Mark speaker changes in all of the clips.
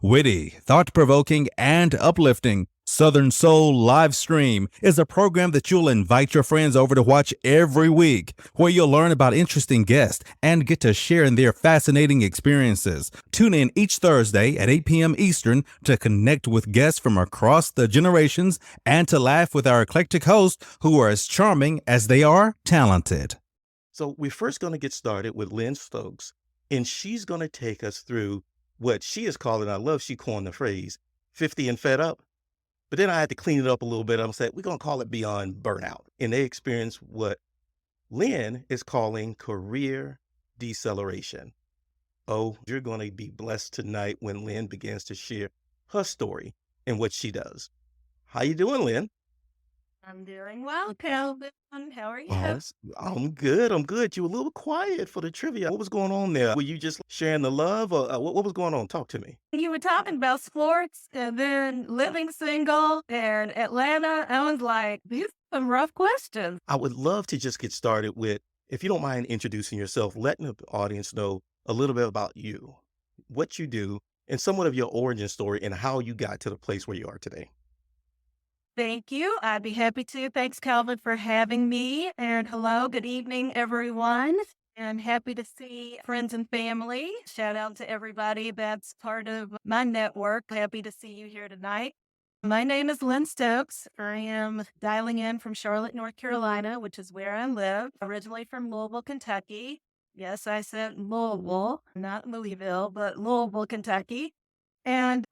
Speaker 1: Witty, thought-provoking, and uplifting, Southern Soul Live Stream is a program that you'll invite your friends over to watch every week, where you'll learn about interesting guests and get to share in their fascinating experiences. Tune in each Thursday at 8 p.m. Eastern to connect with guests from across the generations and to laugh with our eclectic hosts who are as charming as they are talented.
Speaker 2: So we're first going to get started with Lynne Stokes, and she's going to take us through what she is calling, I love she coined the phrase, 50 and fed up. But then I had to clean it up a little bit. I'm saying we're going to call it beyond burnout. And they experience what Lynne is calling career deceleration. Oh, you're going to be blessed tonight when Lynne begins to share her story and what she does. How you doing, Lynne?
Speaker 3: I'm doing well, Calvin. How are you?
Speaker 2: I'm good. I'm good. You were a little quiet for the trivia. What was going on there? Were you just sharing the love or what was going on? Talk to me.
Speaker 3: You were talking about sports and then living single and Atlanta. I was like, these are some rough questions.
Speaker 2: I would love to just get started with, if you don't mind introducing yourself, letting the audience know a little bit about you, what you do, and somewhat of your origin story and how you got to the place where you are today.
Speaker 3: Thank you. I'd be happy to. Thanks, Calvin, for having me. And hello, good evening, everyone. And happy to see friends and family. Shout out to everybody that's part of my network. Happy to see you here tonight. My name is Lynne Stokes. I am dialing in from Charlotte, North Carolina, which is where I live, originally from Louisville, Kentucky. Yes, I said Louisville, not Louisville, but Louisville, Kentucky. And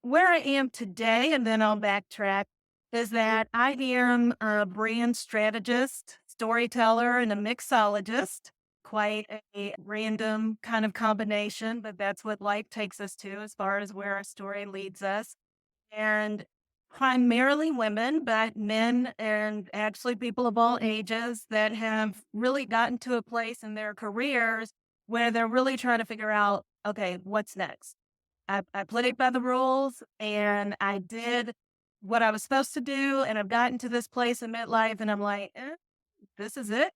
Speaker 3: where I am today, and then I'll backtrack, is that I am a brand strategist, storyteller, and a mixologist. Quite a random kind of combination, but that's what life takes us to as far as where our story leads us. And primarily women, but men and actually people of all ages that have really gotten to a place in their careers where they're really trying to figure out, okay, what's next? I played by the rules and I did what I was supposed to do. And I've gotten to this place in midlife and I'm like, this is it.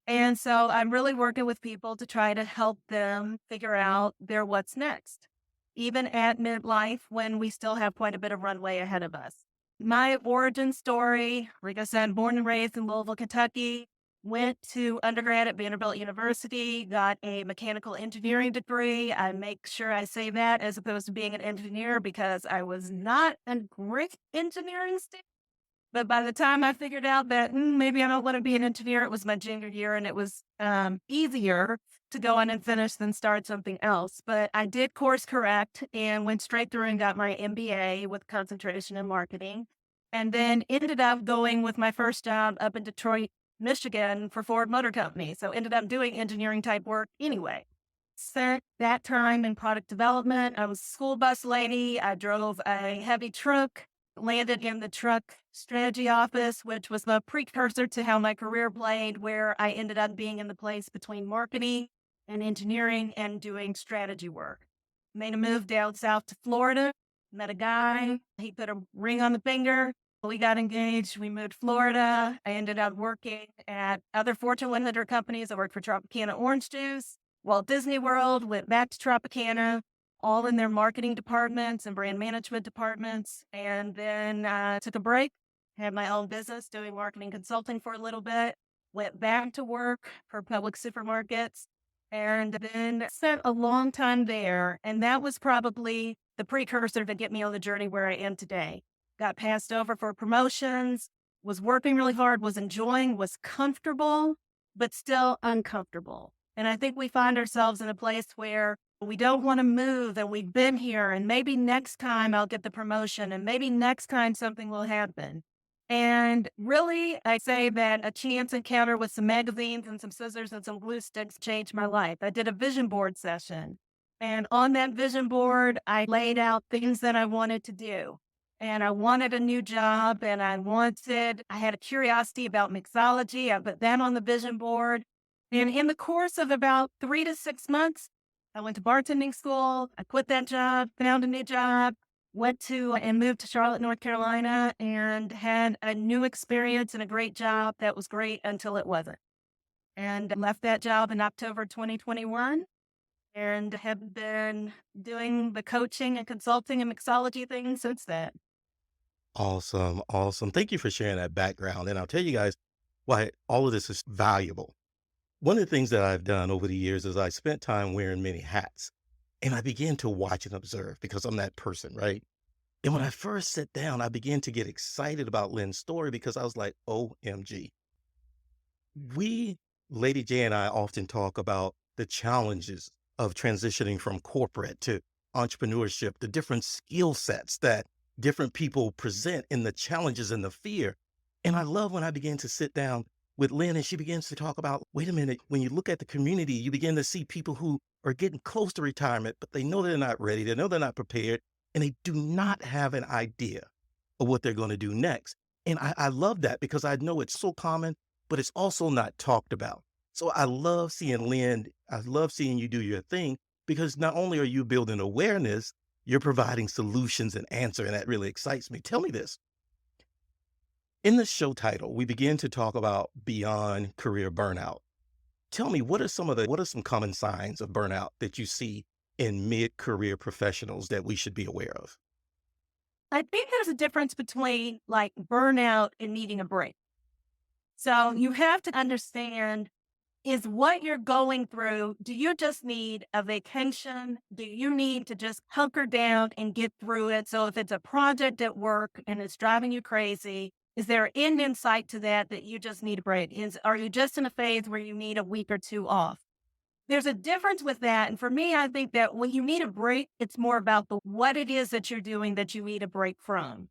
Speaker 3: And so I'm really working with people to try to help them figure out their what's next, even at midlife when we still have quite a bit of runway ahead of us. My origin story, like I said, born and raised in Louisville, Kentucky, went to undergrad at Vanderbilt University, got a mechanical engineering degree. I make sure I say that as opposed to being an engineer because I was not a great engineering student. But by the time I figured out that maybe I don't want to be an engineer, it was my junior year and it was easier to go on and finish than start something else. But I did course correct and went straight through and got my MBA with concentration in marketing. And then ended up going with my first job up in Detroit, Michigan for Ford Motor Company. So ended up doing engineering type work anyway. Spent that time in product development. I was a school bus lady. I drove a heavy truck, landed in the truck strategy office, which was the precursor to how my career played, where I ended up being in the place between marketing and engineering and doing strategy work. Made a move down south to Florida, met a guy. He put a ring on the finger. We got engaged. We moved to Florida. I ended up working at other Fortune 100 companies. I worked for Tropicana Orange Juice, Walt Disney World, went back to Tropicana, all in their marketing departments and brand management departments. And then took a break, had my own business doing marketing consulting for a little bit, went back to work for public supermarkets, and then spent a long time there. And that was probably the precursor to get me on the journey where I am today. Got passed over for promotions, was working really hard, was enjoying, was comfortable, but still uncomfortable. And I think we find ourselves in a place where we don't want to move and we've been here and maybe next time I'll get the promotion and maybe next time something will happen. And really, I say that a chance encounter with some magazines and some scissors and some glue sticks changed my life. I did a vision board session. And on that vision board, I laid out things that I wanted to do. And I wanted a new job and I had a curiosity about mixology. I put that on the vision board. And in the course of about 3 to 6 months, I went to bartending school. I quit that job, found a new job, went to and moved to Charlotte, North Carolina, and had a new experience and a great job that was great until it wasn't. And left that job in October 2021 and have been doing the coaching and consulting and mixology thing since then.
Speaker 2: Awesome. Awesome. Thank you for sharing that background. And I'll tell you guys why all of this is valuable. One of the things that I've done over the years is I spent time wearing many hats and I began to watch and observe because I'm that person, right? And when I first sat down, I began to get excited about Lynn's story because I was like, OMG. We, Lady J and I often talk about the challenges of transitioning from corporate to entrepreneurship, the different skill sets that different people present and the challenges and the fear. And I love when I begin to sit down with Lynn and she begins to talk about, wait a minute, when you look at the community, you begin to see people who are getting close to retirement, but they know they're not ready. They know they're not prepared and they do not have an idea of what they're going to do next. And I love that because I know it's so common, but it's also not talked about. So I love seeing Lynn, I love seeing you do your thing because not only are you building awareness, you're providing solutions and answer, and that really excites me. Tell me this. In the show title, we begin to talk about beyond career burnout. Tell me, what are some common signs of burnout that you see in mid-career professionals that we should be aware of?
Speaker 3: I think there's a difference between like burnout and needing a break. So you have to understand, is what you're going through, do you just need a vacation? Do you need to just hunker down and get through it? So if it's a project at work and it's driving you crazy, is there an end in sight to that you just need a break? Are you just in a phase where you need a week or two off? There's a difference with that. And for me, I think that when you need a break, it's more about what it is that you're doing that you need a break from.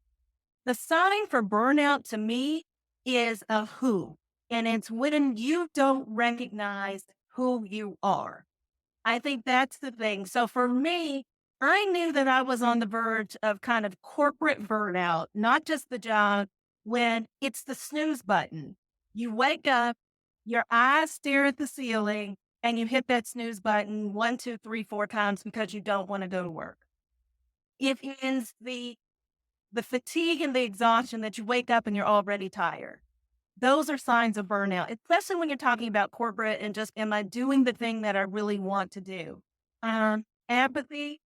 Speaker 3: The sign for burnout to me is a who, and it's when you don't recognize who you are. I think that's the thing. So for me, I knew that I was on the verge of kind of corporate burnout, not just the job, when it's the snooze button. You wake up, your eyes stare at the ceiling, and you hit that snooze button 1, 2, 3, 4 times because you don't want to go to work. It is the fatigue and the exhaustion that you wake up and you're already tired. Those are signs of burnout, especially when you're talking about corporate and just, am I doing the thing that I really want to do? Apathy,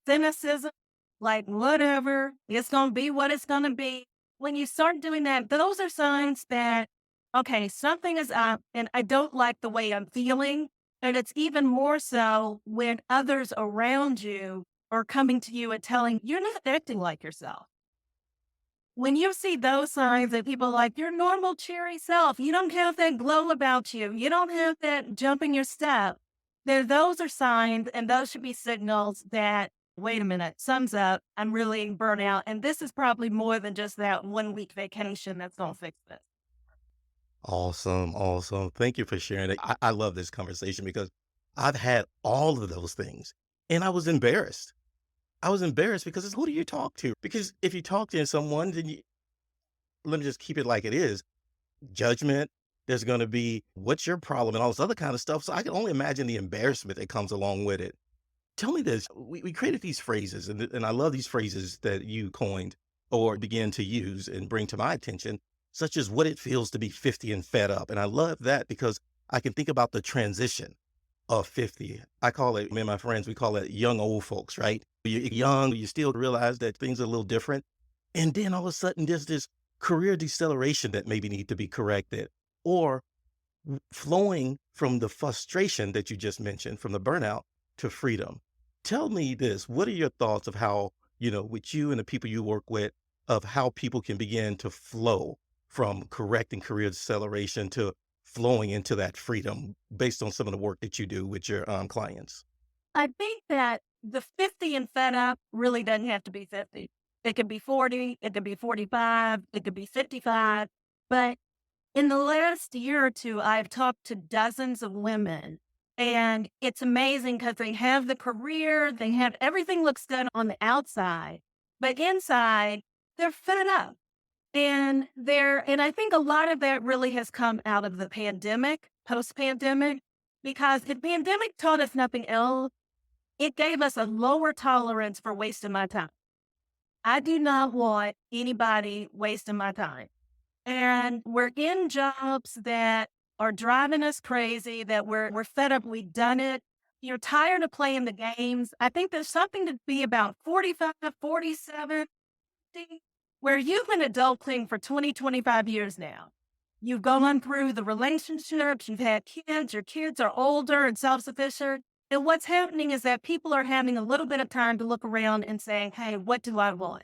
Speaker 3: cynicism, like whatever, it's going to be what it's going to be. When you start doing that, those are signs that, okay, something is up and I don't like the way I'm feeling. And it's even more so when others around you are coming to you and telling you're not acting like yourself. When you see those signs that people are like, your normal cheery self, you don't have that glow about you, you don't have that jump in your step, those are signs and those should be signals that, wait a minute, sums up, I'm really burnt out. And this is probably more than just that 1 week vacation that's going to fix this.
Speaker 2: Awesome. Awesome. Thank you for sharing it. I love this conversation because I've had all of those things and I was embarrassed. I was embarrassed because it's who do you talk to? Because if you talk to someone, then let me just keep it like it is. Judgment, there's going to be what's your problem and all this other kind of stuff. So I can only imagine the embarrassment that comes along with it. Tell me this. We created these phrases and I love these phrases that you coined or began to use and bring to my attention, such as what it feels to be 50 and fed up. And I love that because I can think about the transition of 50. I call it, me and my friends, we call it young old folks, right? You're young, you still realize that things are a little different. And then all of a sudden there's this career deceleration that maybe need to be corrected or flowing from the frustration that you just mentioned from the burnout to freedom. Tell me this, what are your thoughts of how, with you and the people you work with, of how people can begin to flow from correcting career deceleration to flowing into that freedom based on some of the work that you do with your clients?
Speaker 3: I think that the 50 and fed up really doesn't have to be 50. It could be 40, it could be 45, it could be 55. But in the last year or two, I've talked to dozens of women, and it's amazing because they have the career, they have everything looks good on the outside, but inside, they're fed up. And I think a lot of that really has come out of the pandemic, post pandemic, because the pandemic taught us nothing else. It gave us a lower tolerance for wasting my time. I do not want anybody wasting my time. And we're in jobs that are driving us crazy, that we're fed up, we've done it. You're tired of playing the games. I think there's something to be about 45, 47, 50, where you've been adulting for 20, 25 years now. You've gone through the relationships, you've had kids, your kids are older and self sufficient. And what's happening is that people are having a little bit of time to look around and saying, hey, what do I want?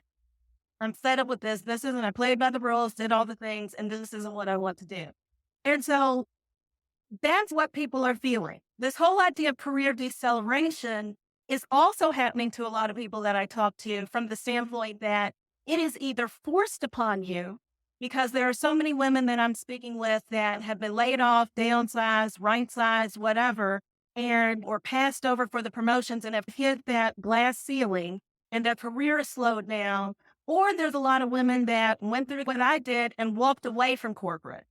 Speaker 3: I'm fed up with this. This isn't, I played by the rules, did all the things, and this isn't what I want to do. And so that's what people are feeling. This whole idea of career deceleration is also happening to a lot of people that I talk to from the standpoint that it is either forced upon you because there are so many women that I'm speaking with that have been laid off, downsized, right sized, whatever, and or passed over for the promotions and have hit that glass ceiling and their career is slowed down. Or there's a lot of women that went through what I did and walked away from corporate.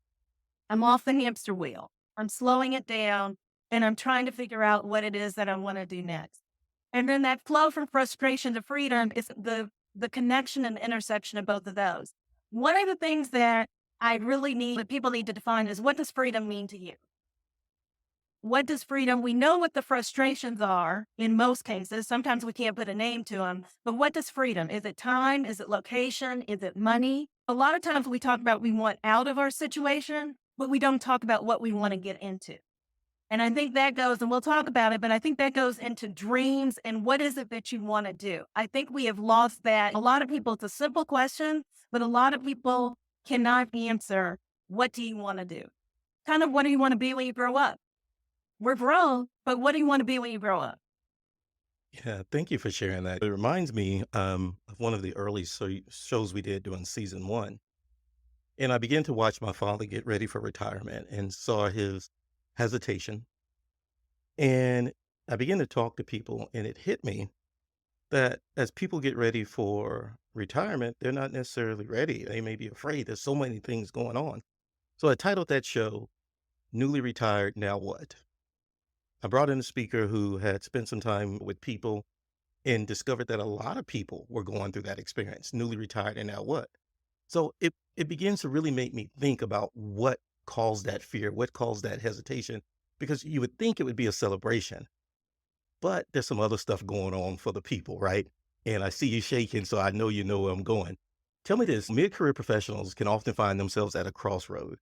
Speaker 3: I'm off the hamster wheel. I'm slowing it down and I'm trying to figure out what it is that I want to do next. And then that flow from frustration to freedom is the connection and intersection of both of those. One of the things that I really need, that people need to define is, what does freedom mean to you? What does freedom, we know what the frustrations are in most cases. Sometimes we can't put a name to them, but what does freedom? Is it time? Is it location? Is it money? A lot of times we talk about we want out of our situation, but we don't talk about what we want to get into. And I think that goes, and we'll talk about it, but I think that goes into dreams and what is it that you want to do? I think we have lost that. A lot of people, it's a simple question, but a lot of people cannot answer, what do you want to do? Kind of, what do you want to be when you grow up? We're grown, but what do you want to be when you grow up?
Speaker 2: Yeah, thank you for sharing that. It reminds me of one of the early shows we did during season one. And I began to watch my father get ready for retirement and saw his hesitation. And I began to talk to people, and it hit me that as people get ready for retirement, they're not necessarily ready. They may be afraid. There's so many things going on. So I titled that show, Newly Retired, Now What? I brought in a speaker who had spent some time with people and discovered that a lot of people were going through that experience, newly retired and now what? So it begins to really make me think about what caused that fear, what caused that hesitation, because you would think it would be a celebration, but there's some other stuff going on for the people, right? And I see you shaking, so I know you know where I'm going. Tell me this, mid-career professionals can often find themselves at a crossroad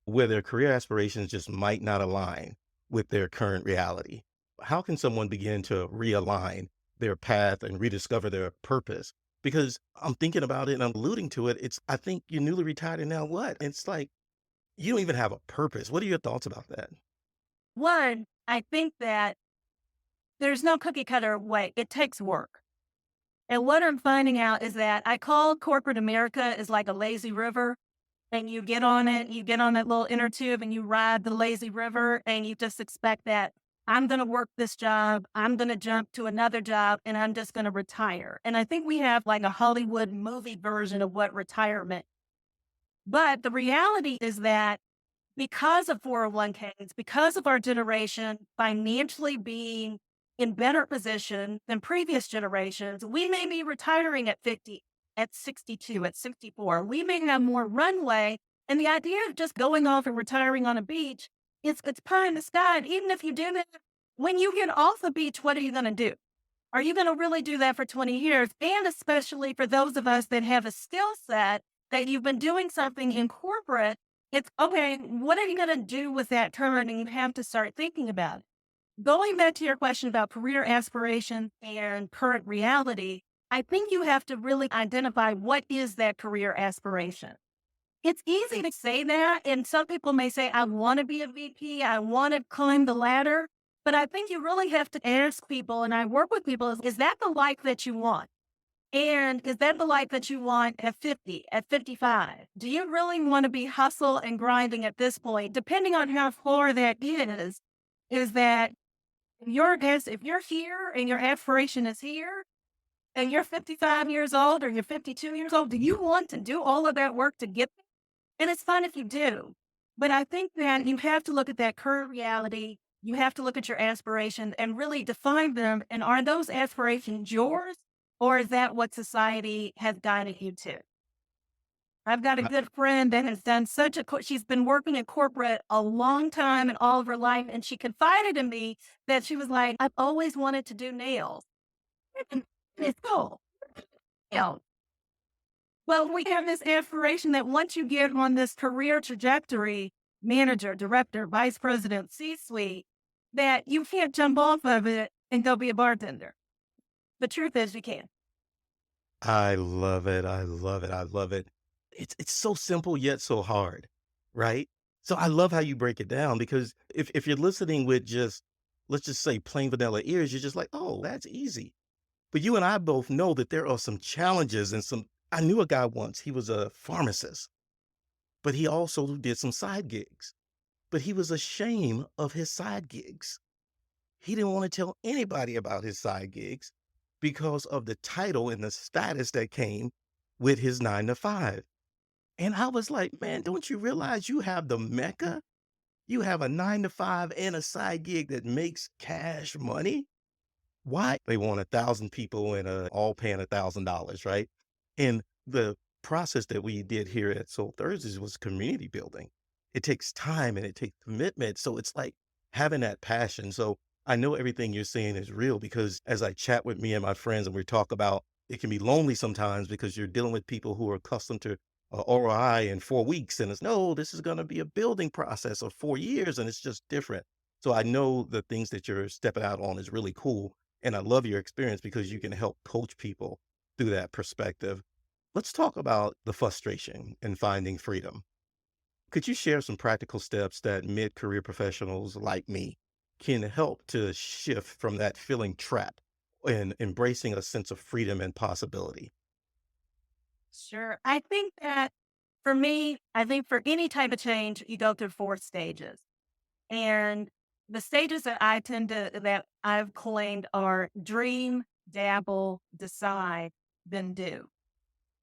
Speaker 2: where their career aspirations just might not align with their current reality. How can someone begin to realign their path and rediscover their purpose? Because I'm thinking about it and I'm alluding to it. I think you're newly retired and now what? It's like, you don't even have a purpose. What are your thoughts about that?
Speaker 3: One, I think that there's no cookie cutter way. It takes work. And what I'm finding out is that I call corporate America is like a lazy river. And you get on it, you get on that little inner tube and you ride the lazy river and you just expect that I'm going to work this job, I'm going to jump to another job, and I'm just going to retire. And I think we have like a Hollywood movie version of what retirement. But the reality is that because of 401ks, because of our generation financially being in better position than previous generations, we may be retiring at 50, at 62, at 64. We may have more runway. And the idea of just going off and retiring on a beach, it's pie in the sky. And even if you do that, when you get off the beach, what are you going to do? Are you going to really do that for 20 years? And especially for those of us that have a skill set that you've been doing something in corporate, it's okay, what are you going to do with that turn? And you have to start thinking about it. Going back to your question about career aspiration and current reality, I think you have to really identify what is that career aspiration. It's easy to say that, and some people may say, I want to be a VP, I want to climb the ladder, but I think you really have to ask people, and I work with people, is that the life that you want? And is that the life that you want at 50, at 55? Do you really want to be hustle and grinding at this point? Depending on how far that is that if you're here and your aspiration is here, and you're 55 years old or you're 52 years old, do you want to do all of that work to get there? And it's fine if you do. But I think that you have to look at that current reality. You have to look at your aspirations and really define them. And are those aspirations yours, or is that what society has guided you to? I've got a good friend that has done she's been working in corporate a long time and all of her life. And she confided in me that she was like, I've always wanted to do nails. And it's cool. You know, well, we have this aspiration that once you get on this career trajectory, manager, director, vice president, C-suite, that you can't jump off of it and go be a bartender. The truth is you can.
Speaker 2: I love it. I love it. I love it. It's so simple yet so hard, right? So I love how you break it down because if you're listening with just, let's just say plain vanilla ears, you're just like, oh, that's easy. But you and I both know that there are some challenges and some. I knew a guy once, he was a pharmacist, but he also did some side gigs. But he was ashamed of his side gigs. He didn't want to tell anybody about his side gigs because of the title and the status that came with his 9 to 5. And I was like, man, don't you realize you have the mecca? You have a 9 to 5 and a side gig that makes cash money. Why? They want 1,000 people and all paying $1,000, right? And the process that we did here at Soul Thursdays was community building. It takes time and it takes commitment. So it's like having that passion. So I know everything you're saying is real because as I chat with me and my friends and we talk about it can be lonely sometimes because you're dealing with people who are accustomed to ROI in 4 weeks. And it's no, this is going to be a building process of 4 years and it's just different. So I know the things that you're stepping out on is really cool. And I love your experience because you can help coach people through that perspective. Let's talk about the frustration and finding freedom. Could you share some practical steps that mid-career professionals like me can help to shift from that feeling trapped and embracing a sense of freedom and possibility?
Speaker 3: Sure. I think that for me, I think for any type of change, you go through 4 stages. And the stages that I've coined are dream, dabble, decide, then do.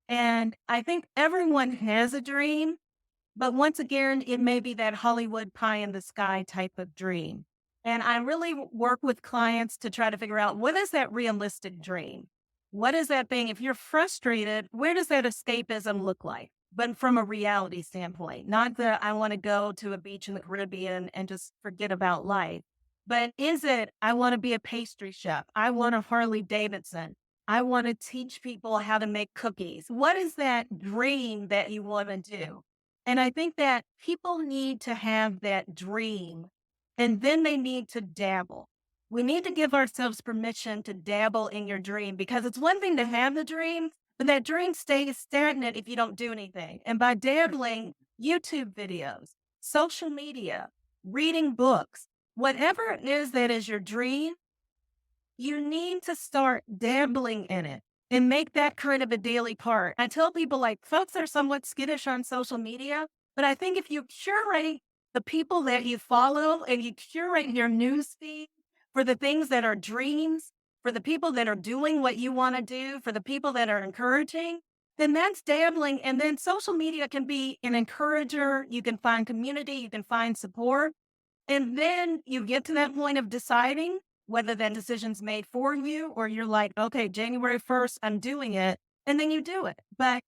Speaker 3: And I think everyone has a dream, but once again, it may be that Hollywood pie in the sky type of dream. And I really work with clients to try to figure out what is that realistic dream? What is that thing? If you're frustrated, where does that escapism look like? But from a reality standpoint, not that I want to go to a beach in the Caribbean and just forget about life. But is it, I want to be a pastry chef. I want a Harley Davidson. I want to teach people how to make cookies. What is that dream that you want to do? And I think that people need to have that dream and then they need to dabble. We need to give ourselves permission to dabble in your dream because it's one thing to have the dream, but that dream stays stagnant if you don't do anything. And by dabbling, YouTube videos, social media, reading books, whatever it is that is your dream, you need to start dabbling in it and make that kind of a daily part. I tell people like folks are somewhat skittish on social media, but I think if you curate the people that you follow and you curate your news feed for the things that are dreams, for the people that are doing what you want to do, for the people that are encouraging, then that's dabbling. And then social media can be an encourager. You can find community, you can find support. And then you get to that point of deciding whether that decision's made for you or you're like, okay, January 1st, I'm doing it. And then you do it. But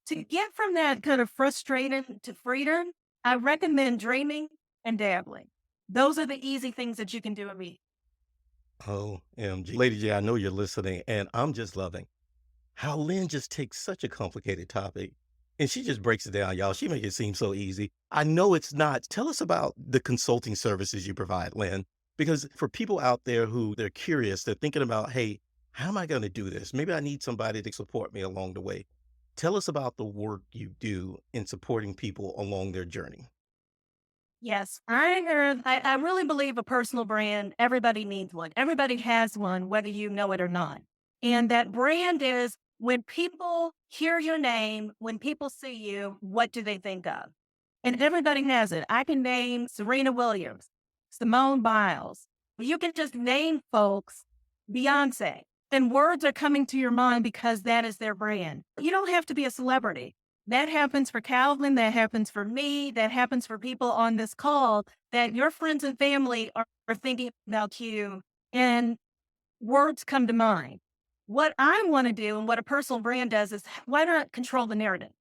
Speaker 3: to get from that kind of frustrated to freedom, I recommend dreaming and dabbling. Those are the easy things that you can do immediately.
Speaker 2: OMG. Lady J, I know you're listening, and I'm just loving how Lynn just takes such a complicated topic and she just breaks it down, y'all. She makes it seem so easy. I know it's not. Tell us about the consulting services you provide, Lynn, because for people out there who they're curious, they're thinking about, hey, how am I going to do this? Maybe I need somebody to support me along the way. Tell us about the work you do in supporting people along their journey.
Speaker 3: Yes, I really believe a personal brand, everybody needs one. Everybody has one, whether you know it or not. And that brand is when people hear your name, when people see you, what do they think of? And everybody has it. I can name Serena Williams, Simone Biles. You can just name folks, Beyonce, and words are coming to your mind because that is their brand. You don't have to be a celebrity. That happens for Calvin. That happens for me. That happens for people on this call that your friends and family are thinking about you and words come to mind. What I want to do and what a personal brand does is why not control the narrative?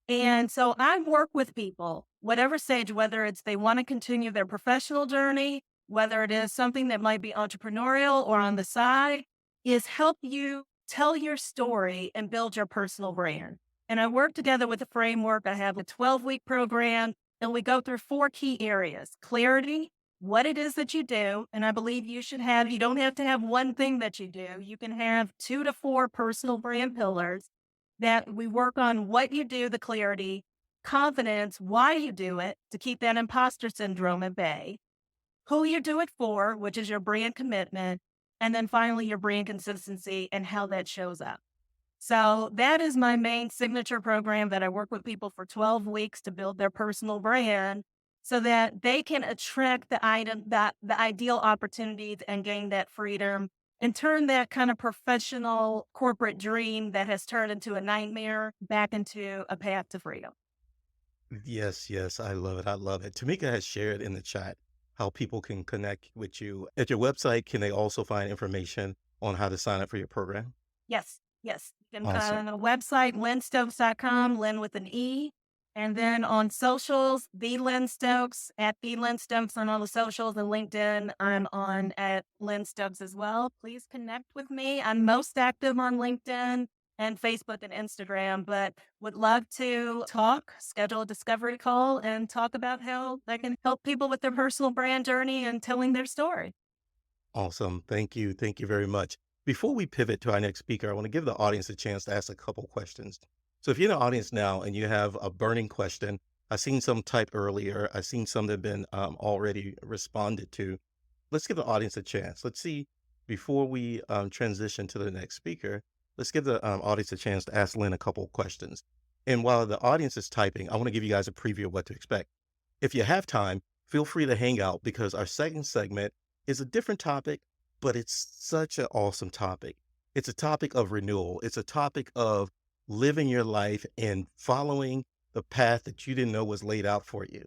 Speaker 3: And so I work with people, whatever stage, whether it's they want to continue their professional journey, whether it is something that might be entrepreneurial or on the side, is help you tell your story and build your personal brand. And I work together with a framework. I have a 12-week program, and we go through 4 key areas: clarity, what it is that you do. And I believe you don't have to have one thing that you do. You can have 2 to 4 personal brand pillars that we work on: what you do, the clarity; confidence, why you do it, to keep that imposter syndrome at bay; who you do it for, which is your brand commitment; and then finally your brand consistency and how that shows up. So that is my main signature program that I work with people for 12 weeks to build their personal brand so that they can attract the ideal opportunities and gain that freedom and turn that kind of professional corporate dream that has turned into a nightmare back into a path to freedom.
Speaker 2: Yes, yes, I love it. I love it. Tamika has shared in the chat how people can connect with you. At your website, can they also find information on how to sign up for your program?
Speaker 3: Yes, yes. You can
Speaker 2: Awesome.
Speaker 3: on the website, lynnstokes.com, Lynn with an E. And then on socials, the Lynne Stokes, at the Lynne Stokes on all the socials, and LinkedIn, I'm on at Lynne Stokes as well. Please connect with me. I'm most active on LinkedIn and Facebook and Instagram, but would love to talk, schedule a discovery call, and talk about how I can help people with their personal brand journey and telling their story.
Speaker 2: Awesome. Thank you. Thank you very much. Before we pivot to our next speaker, I want to give the audience a chance to ask a couple questions. So if you're in the audience now and you have a burning question, I've seen some type earlier. I've seen some that have been already responded to. Let's give the audience a chance. Let's see, before we transition to the next speaker, let's give the audience a chance to ask Lynn a couple questions. And while the audience is typing, I want to give you guys a preview of what to expect. If you have time, feel free to hang out because our second segment is a different topic, but it's such an awesome topic. It's a topic of renewal. It's a topic of living your life and following the path that you didn't know was laid out for you.